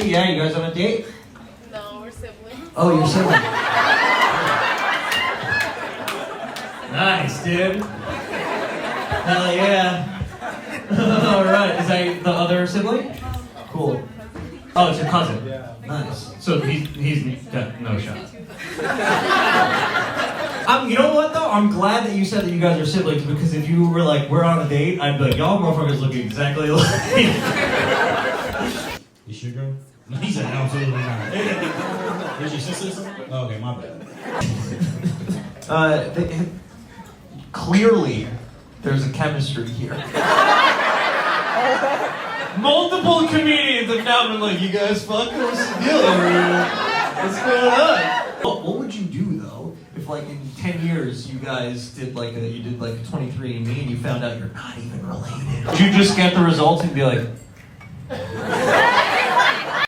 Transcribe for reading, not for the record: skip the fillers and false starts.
Yeah, you guys on a date? No, we're siblings. Oh, you're sibling. Nice, dude. Hell yeah. Alright, is that the other sibling? Cool. Oh, it's your cousin. Nice. So he's got no shot. You know what though? I'm glad that you said that you guys are siblings, because if you were like, we're on a date, I'd be like, y'all motherfuckers look exactly alike. You sure, girl? No, he said absolutely not. Is your sister? Oh, okay, my bad. Clearly, there's a chemistry here. Multiple comedians have now been like, you guys fucking, what's the deal over here? What's going on? What would you do though, if like in 10 years you guys did like a 23andMe and you found out you're not even related? Would you just get the results and be like,